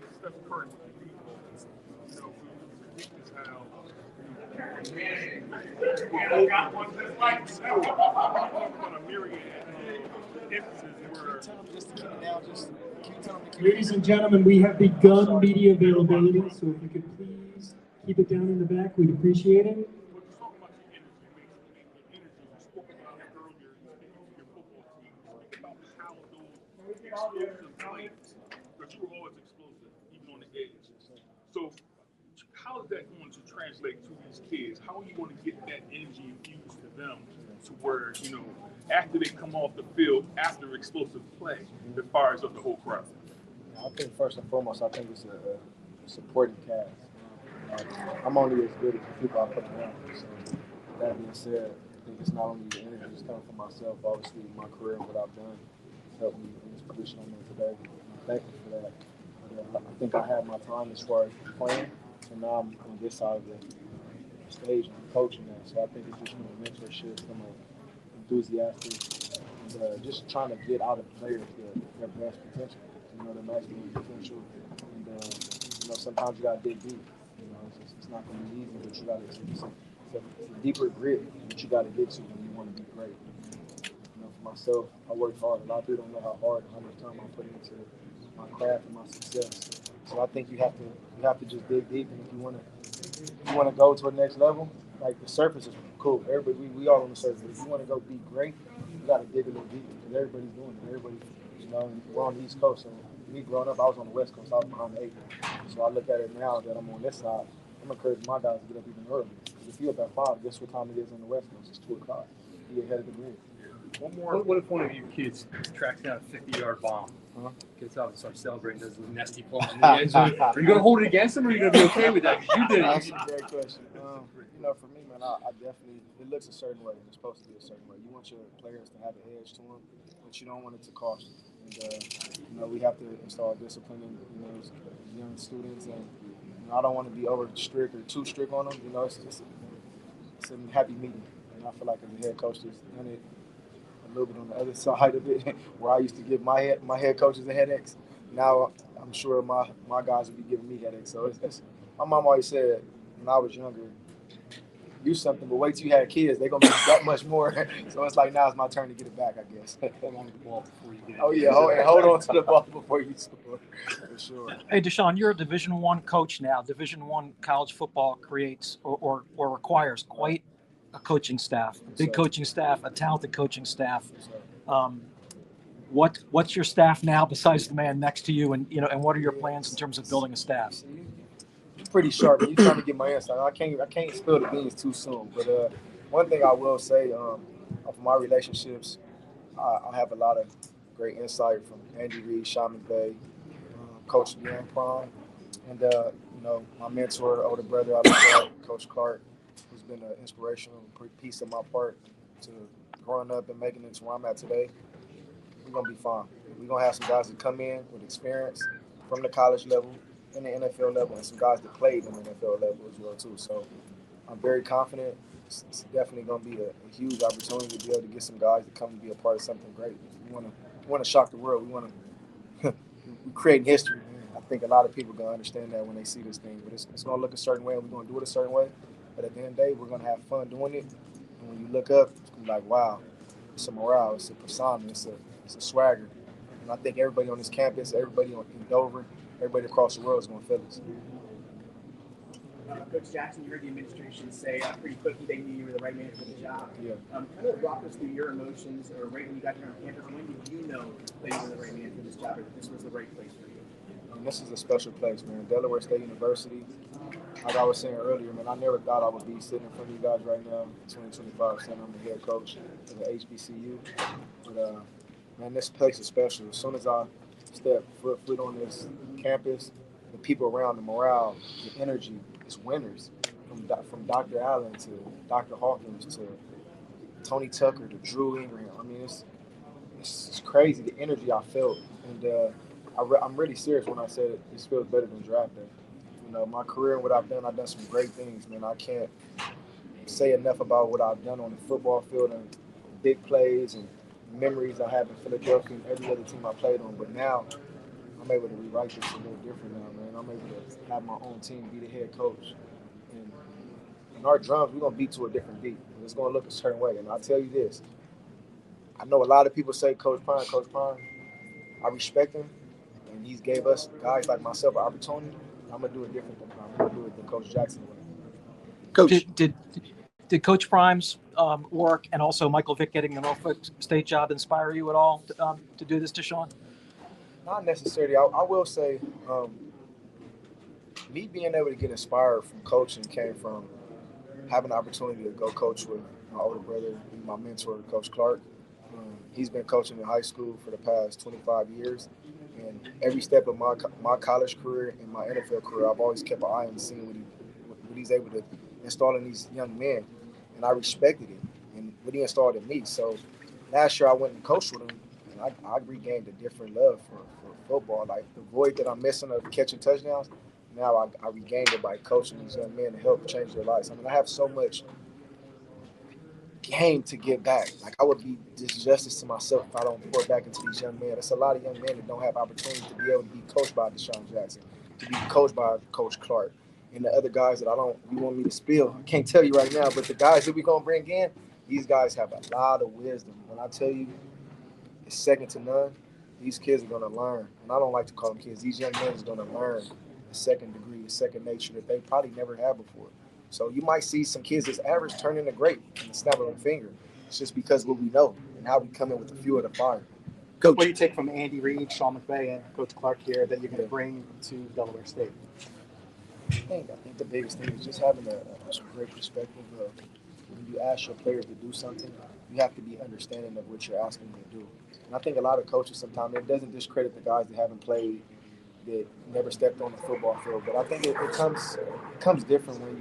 like Steph Curry with the defense. You know, it's ridiculous how on a myriad of instances where Ladies and gentlemen, we have begun media availability, so if you could please keep it down in the back, we'd appreciate it. what you're talking about your energy, basically. The energy you spoke about it earlier, you speak to your football team. Speak about how those explosive plays, because you were always explosive, even on the edge. So how is that going to translate to these kids? How are you going to get that energy infused to them to where, you know, after they come off the field, after explosive play, it fires up the whole crowd? I think first and foremost, I think it's a supporting cast. I'm only as good as the people I put around me. So that being said, I think it's not only the energy that's coming from myself. Obviously, my career and what I've done has helped me in this position I'm in today. I'm thankful for that. But, I think I had my time as far as playing, and now I'm on this side of the stage and I'm coaching now. So I think it's just more mentorship, some enthusiastic, and just trying to get out of players their best potential. You know, the maximum potential, and you know, sometimes you gotta dig deep. You know, it's not gonna be easy, but you gotta. It's a deeper grit that you gotta get to when you want to be great. You know, for myself, I worked hard. A lot of people don't know how much time I put into my craft and my success. So I think you have to just dig deep, and if you wanna go to the next level, like the surface is cool. Everybody, we all on the surface. But if you wanna go be great, you gotta dig a little deeper because everybody's doing it. Everybody. You know, and we're on the East Coast, so me growing up, I was on the West Coast. I was behind the 8. So I look at it now that I'm on this side. I'm encouraging my guys to get up even early. Because if you're up at 5, guess what time it is on the West Coast? It's 2 o'clock. You get ahead of the grid. One more. What if one of you kids tracks down a 50-yard bomb? Gets out and starts celebrating, does a nasty plunge in the end zone. Are you going to hold it against him, or are you going to be okay with that? Because you did it. That's a great question. You know, for me, man, I definitely, it looks a certain way. It's supposed to be a certain way. You want your players to have an edge to them, but you don't want it to cost you. And, you know, we have to install discipline in, you know, young students. And, you know, I don't want to be over strict or too strict on them. You know, it's a happy meeting. And I feel like as a head coach, there's done it a little bit on the other side of it, where I used to give my head coaches a headaches. Now I'm sure my guys will be giving me headaches. So it's my mom always said when I was younger, do something, but wait till you have kids, they're gonna be that much more. So it's like now it's my turn to get it back, I guess. Hold on to the ball before you get it. Oh yeah, hold on to the ball before you score, for sure. Hey, DeSean, you're a Division I coach now. Division I college football creates or requires quite a coaching staff, a big coaching staff, a talented coaching staff. What's your staff now besides the man next to you, and and what are your plans in terms of building a staff? Pretty sharp. You're trying to get my insight. I can't spill the beans too soon. But one thing I will say, of my relationships, I have a lot of great insight from Andy Reid, Sean McVay, Coach Deion Prime, and you know, my mentor, older brother, I look at Coach Clark, who's been an inspirational piece of my part to growing up and making it to where I'm at today. We're gonna be fine. We're gonna have some guys that come in with experience from the college level, in the NFL level, and some guys that played in the NFL level as well too. So I'm very confident. It's definitely going to be a huge opportunity to be able to get some guys to come and be a part of something great. We want to shock the world. We want to create history. Man. I think a lot of people are going to understand that when they see this thing. But it's going to look a certain way, and we're going to do it a certain way. But at the end of the day, we're going to have fun doing it. And when you look up, it's going to be like, wow, it's a morale, it's a persona, it's a swagger. And I think everybody on this campus, everybody in Dover, everybody across the world is going to feel this. Coach Jackson, you heard the administration say pretty quickly they knew you were the right man for the job. Yeah. Kind of walk us through your emotions, or right when you got here on campus, when did you know that you were the right man for this job, or that this was the right place for you? And this is a special place, man. Delaware State University. Like I was saying earlier, man, I never thought I would be sitting in front of you guys right now, 2025, saying I'm the head coach of the HBCU. But, man, this place is special. As soon as I step foot on this campus, the people around, the morale, the energy, it's winners. From Dr. Allen to Dr. Hawkins to Tony Tucker to Drew Ingram. I mean, it's crazy, the energy I felt. And I'm really serious when I said this feels better than draft day. You know, my career and what I've done some great things, man. I can't say enough about what I've done on the football field and big plays and memories I have in Philadelphia and every other team I played on. But now I'm able to rewrite this a little different now, man. I'm able to have my own team, be the head coach. And in our drums, we're going to beat to a different beat. It's going to look a certain way. And I'll tell you this. I know a lot of people say Coach Prime, Coach Prime. I respect him. And he's gave us guys like myself an opportunity. I'm going to do it different than Prime. I'm going to do it the Coach Jackson way. Coach. Did Coach Prime's work and also Michael Vick getting the Norfolk State job inspire you at all to do this, DeSean? Not necessarily. I will say, me being able to get inspired from coaching came from having the opportunity to go coach with my older brother, my mentor, Coach Clark. He's been coaching in high school for the past 25 years. And every step of my college career and my NFL career, I've always kept an eye on seeing what he's able to install in these young men. And I respected it and what he installed in me. So last year I went and coached with him, and I regained a different love for football. Like the void that I'm missing of catching touchdowns, now I regained it by coaching these young men to help change their lives. I mean, I have so much game to give back. Like I would be disjustice to myself if I don't pour back into these young men. There's a lot of young men that don't have opportunity to be able to be coached by DeSean Jackson, to be coached by Coach Clark, and the other guys that you want me to spill. I can't tell you right now, but the guys that we're gonna bring in, these guys have a lot of wisdom. When I tell you it's second to none, these kids are gonna learn. And I don't like to call them kids. These young men are gonna learn a second degree, a second nature that they probably never had before. So you might see some kids that's average turn into great in the snap of a finger. It's just because what we know and how we come in with the fuel of the fire. Coach, what do you take from Andy Reid, Sean McVay, and Coach Clark here that you're going to bring to Delaware State? I think the biggest thing is just having a great perspective of when you ask your players to do something, you have to be understanding of what you're asking them to do. And I think a lot of coaches sometimes, it doesn't discredit the guys that haven't played, that never stepped on the football field. But I think it comes different when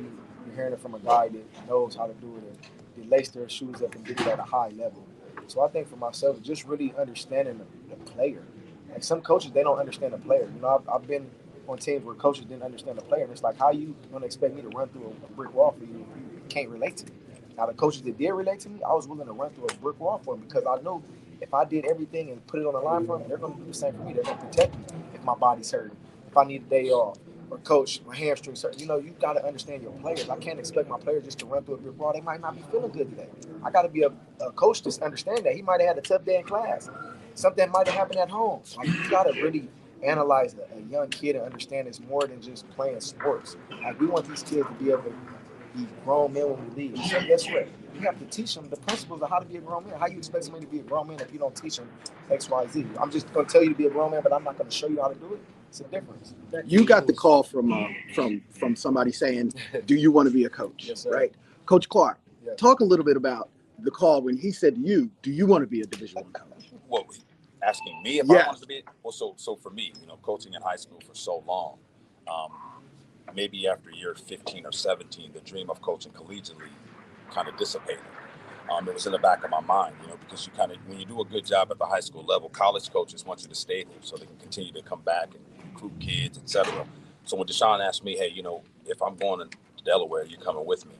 you're hearing it from a guy that knows how to do it and that lace their shoes up and did it at a high level. So I think for myself, just really understanding the player. Like some coaches, they don't understand the player. You know, I've been on teams where coaches didn't understand the player, and it's like, how you going to expect me to run through a brick wall for you if you can't relate to me? Now, the coaches that did relate to me, I was willing to run through a brick wall for them because I knew if I did everything and put it on the line for them, they're going to do the same for me. They're going to protect me if my body's hurting, if I need a day off, or coach, my hamstrings hurt. You know, you got to understand your players. I can't expect my players just to run through a brick wall. They might not be feeling good today. I got to be a coach to understand that. He might have had a tough day in class. Something might have happened at home. Like, you got to really analyze a young kid and understand it's more than just playing sports. Like, we want these kids to be able to be grown men when we leave. So guess what? You have to teach them the principles of how to be a grown man. How you expect somebody to be a grown man if you don't teach them X, Y, Z? I'm just going to tell you to be a grown man, but I'm not going to show you how to do it. It's a difference. You got the call from somebody saying, "Do you want to be a coach?" Yes, sir. Right, Coach Clark. Yeah. Talk a little bit about the call when he said to you, "Do you want to be a Division I coach?" What, asking me if Yes. I wanted to be? Well, so for me, coaching in high school for so long, maybe after year 15 or 17, the dream of coaching collegiately kind of dissipated. It was in the back of my mind, because you when you do a good job at the high school level, college coaches want you to stay there so they can continue to come back and recruit kids, etc. So when DeSean asked me, hey, if I'm going to Delaware, you coming with me?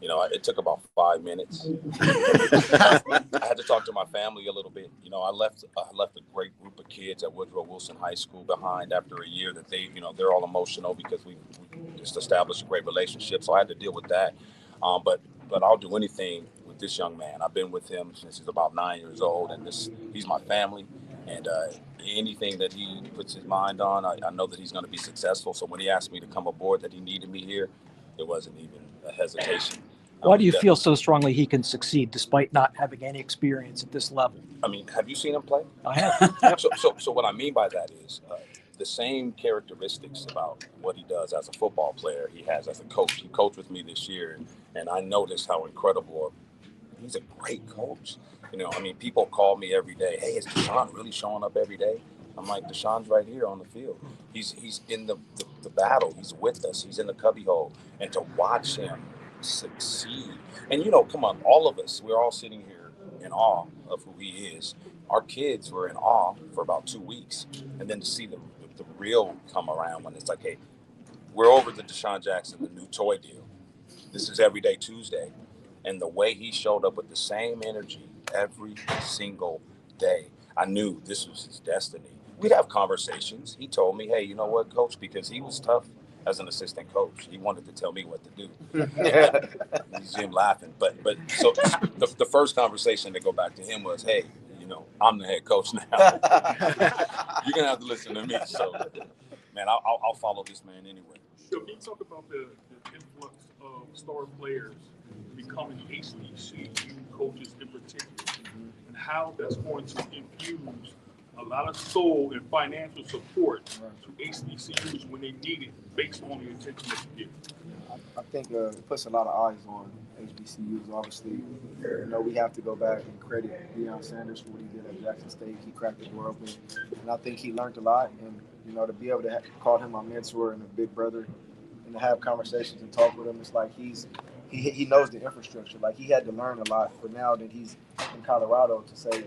It took about 5 minutes. I had to talk to my family a little bit. I left a great group of kids at Woodrow Wilson High School behind after a year that they're all emotional because we just established a great relationship. So I had to deal with that. But I'll do anything with this young man. I've been with him since he's about 9 years old, and he's my family. And anything that he puts his mind on, I know that he's going to be successful. So when he asked me to come aboard, that he needed me here, it wasn't even a hesitation. Why do you feel so strongly he can succeed despite not having any experience at this level? I mean, have you seen him play? I have. So what I mean by that is the same characteristics about what he does as a football player he has as a coach. He coached with me this year, and I noticed how incredible. He's a great coach. People call me every day. Hey, is DeSean really showing up every day? I'm like, DeSean's right here on the field. He's in the battle. He's with us. He's in the cubbyhole. And to watch him succeed. And, come on, all of us, we're all sitting here in awe of who he is. Our kids were in awe for about 2 weeks. And then to see the real come around when it's like, hey, we're over the DeSean Jackson, the new toy deal. This is Everyday Tuesday. And the way he showed up with the same energy every single day, I knew this was his destiny. we'd have conversations. He told me, hey, you know what, coach, because he was tough as an assistant coach. He wanted to tell me what to do. You see him laughing. But so the first conversation to go back to him was, hey, you know, I'm the head coach now. You're going to have to listen to me. So, man, I'll follow this man anyway. So can you talk about the influx of star players becoming HBCU coaches in particular, and how that's going to infuse a lot of soul and financial support to HBCUs when they need it, based on the attention that you give? I think it puts a lot of eyes on HBCUs. Obviously, you know, we have to go back and credit Deion Sanders for what he did at Jackson State. He cracked the door open, and I think he learned a lot. And you know, to be able to call him my mentor and a big brother, and to have conversations and talk with him, it's like he knows the infrastructure. Like, he had to learn a lot for now that he's in Colorado to say,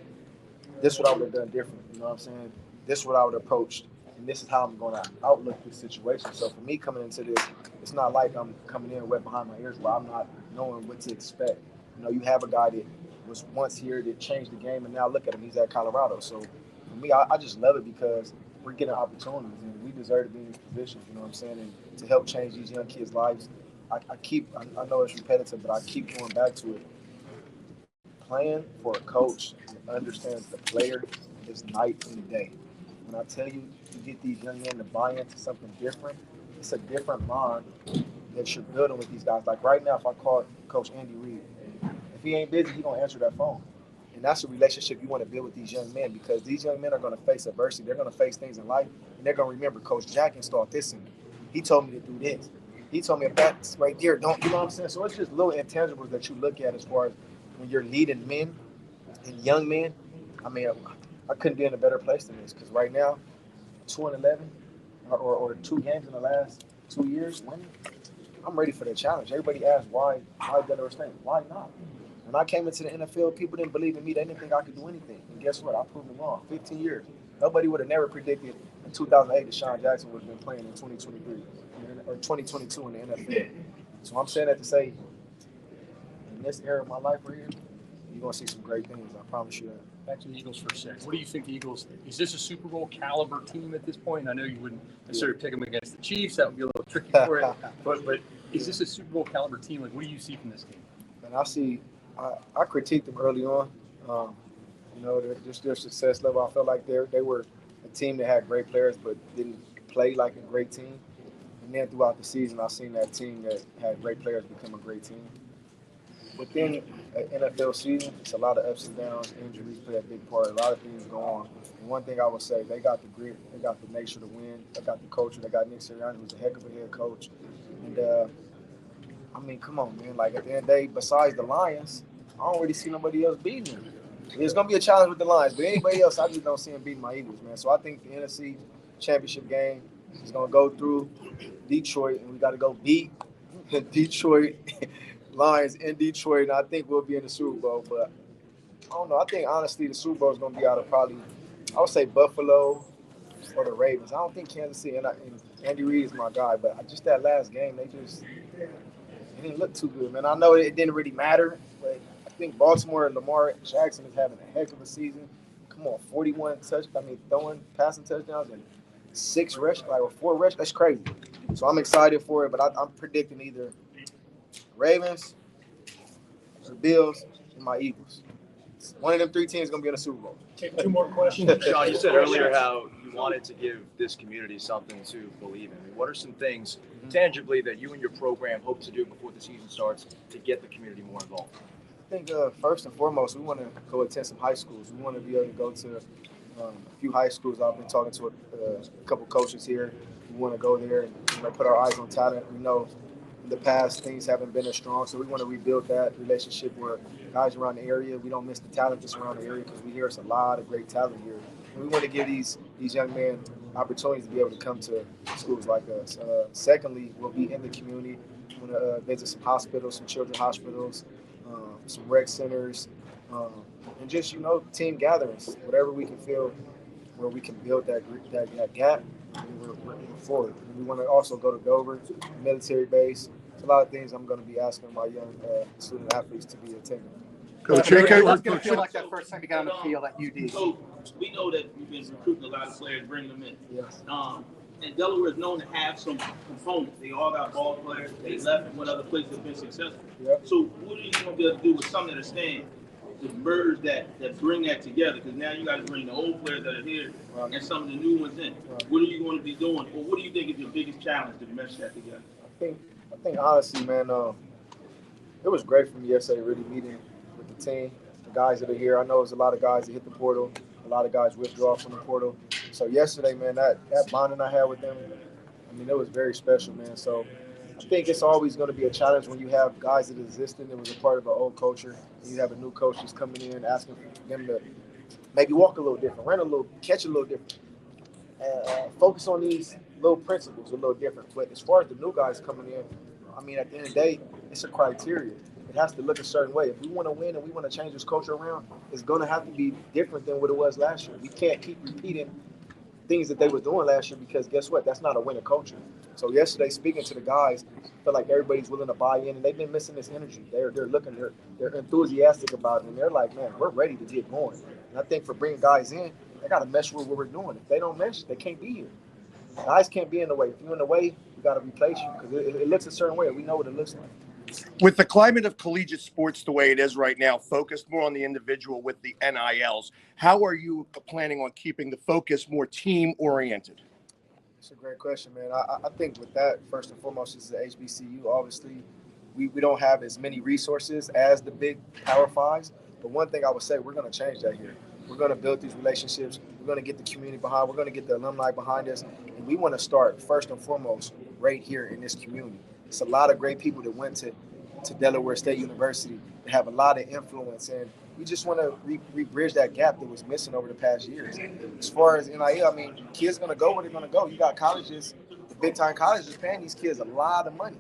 this is what I would have done different. You know what I'm saying? This is what I would have approached, and this is how I'm going to outlook this situation. So for me coming into this, it's not like I'm coming in wet behind my ears where I'm not knowing what to expect. You know, you have a guy that was once here that changed the game, and now look at him, he's at Colorado. So for me, I just love it because we're getting opportunities, and we deserve to be in these positions, you know what I'm saying, and to help change these young kids' lives. I know it's repetitive, but I keep going back to it. Playing for a coach that understands the player is night and day. When I tell you to get these young men to buy into something different, it's a different bond that you're building with these guys. Like right now, if I call Coach Andy Reid, if he ain't busy, he's going to answer that phone. And that's a relationship you want to build with these young men, because these young men are going to face adversity. They're going to face things in life, and they're going to remember, Coach Jack installed this in me. He told me to do this. He told me, if that's right there, don't, you know what I'm saying? So it's just little intangibles that you look at as far as when you're leading men and young men. I mean, I couldn't be in a better place than this, because right now, 2-11 or 2 games in the last 2 years winning, I'm ready for the challenge. Everybody asks, why Delaware State? Why not? When I came into the NFL, people didn't believe in me. They didn't think I could do anything. And guess what? I proved them wrong. 15 years. Nobody would have never predicted in 2008 DeSean Jackson would have been playing in 2023 or 2022 in the NFL. So I'm saying that to say, in this era of my life right here, you're going to see some great things. I promise you that. Back to the Eagles for a second. What do you think the Eagles, is this a Super Bowl caliber team at this point? And I know you wouldn't necessarily pick them against the Chiefs. That would be a little tricky for it. But is this a Super Bowl caliber team? Like, what do you see from this team? And I critiqued them early on. You know, just their success level. I felt like they were a team that had great players but didn't play like a great team. And then throughout the season, I've seen that team that had great players become a great team. Within an NFL season, it's a lot of ups and downs. Injuries play a big part. A lot of things go on. And one thing I would say, they got the grit. They got the nature to win. They got the culture. They got Nick Sirianni, who's a heck of a head coach. And, I mean, come on, man. Like, at the end of the day, besides the Lions, I don't really see nobody else beating them. There's going to be a challenge with the Lions, but anybody else, I just don't see them beating my Eagles, man. So I think the NFC Championship game is going to go through Detroit, and we got to go beat Detroit Lions in Detroit, and I think we'll be in the Super Bowl. But I don't know. I think, honestly, the Super Bowl is going to be out of probably, I would say Buffalo or the Ravens. I don't think Kansas City, and Andy Reid is my guy, but just that last game, it didn't look too good, man. I know it didn't really matter, but I think Baltimore and Lamar Jackson is having a heck of a season. Come on, 41 passing touchdowns and 4 rush. That's crazy. So I'm excited for it, but I'm predicting either Ravens, the Bills, and my Eagles. One of them 3 teams is going to be in the Super Bowl. Take 2 more questions. Sean, you said earlier how you wanted to give this community something to believe in. What are some things tangibly that you and your program hope to do before the season starts to get the community more involved? I think first and foremost, we want to go attend some high schools. We want to be able to go to a few high schools. I've been talking to a couple coaches here. We want to go there and put our eyes on talent. We know in the past things haven't been as strong, so we want to rebuild that relationship where guys around the area, we don't miss the talent just around the area, because we hear it's a lot of great talent here. And we want to give these young men opportunities to be able to come to schools like us. Secondly, we'll be in the community. We want to visit some hospitals, some children's hospitals, some rec centers, and just, team gatherings, whatever we can feel where we can build that gap, and we're moving forward. And we want to also go to Dover, military base. There's a lot of things I'm going to be asking my young student athletes to be attending. Coach, what's going to feel like that first time you got on the field at UD? we know that you've been recruiting a lot of players, bringing them in. Yes. And Delaware is known to have some components. They all got ball players. They left and went other places have been successful. Yep. So what are you going to be able to do with some that are staying to merge that bring that together? Because now you got to bring the old players that are here Right. and some of the new ones in. Right. What are you going to be doing? Or what do you think is your biggest challenge to mesh that together? I think honestly, man, it was great for me yesterday really meeting with the team, the guys that are here. I know there's a lot of guys that hit the portal, a lot of guys withdraw from the portal. So yesterday, man, that bonding I had with them, I mean, it was very special, man. So I think it's always going to be a challenge when you have guys that existed that was a part of an old culture, and you have a new coach that's coming in asking for them to maybe walk a little different, run a little, catch a little different, focus on these little principles a little different. But as far as the new guys coming in, I mean, at the end of the day, it's a criteria. It has to look a certain way. If we want to win and we want to change this culture around, it's going to have to be different than what it was last year. We can't keep repeating things that they were doing last year because guess what? That's not a winning culture. So yesterday, speaking to the guys, I feel like everybody's willing to buy in, and they've been missing this energy. They're enthusiastic about it, and they're like, man, we're ready to get going. And I think for bringing guys in, they got to mesh with what we're doing. If they don't mesh, they can't be here. Guys can't be in the way. If you're in the way, we got to replace you because it looks a certain way. We know what it looks like. With the climate of collegiate sports the way it is right now, focused more on the individual with the NILs, how are you planning on keeping the focus more team-oriented? It's a great question, man. I think with that, first and foremost, this is the HBCU. Obviously, we don't have as many resources as the big Power Fives. But one thing I would say, we're going to change that here. We're going to build these relationships. We're going to get the community behind. We're going to get the alumni behind us. And we want to start, first and foremost, right here in this community. It's a lot of great people that went to Delaware State University that have a lot of influence. And we just want to re-bridge that gap that was missing over the past years. As far as NIL, I mean, kids going to go where they're going to go. You got colleges, the big-time colleges paying these kids a lot of money.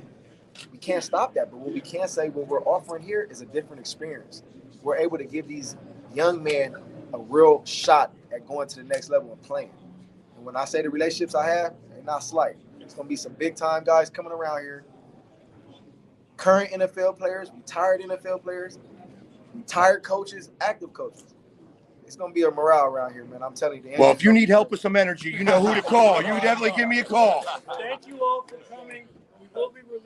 We can't stop that. But what we can say, what we're offering here is a different experience. We're able to give these young men a real shot at going to the next level and playing. And when I say the relationships I have, they're not slight. It's going to be some big-time guys coming around here, current NFL players, retired NFL players, retired coaches, active coaches. It's going to be a morale around here, man. I'm telling you. Well, if you need help with some energy, you know who to call. You definitely give me a call. Thank you all for coming. We will be releasing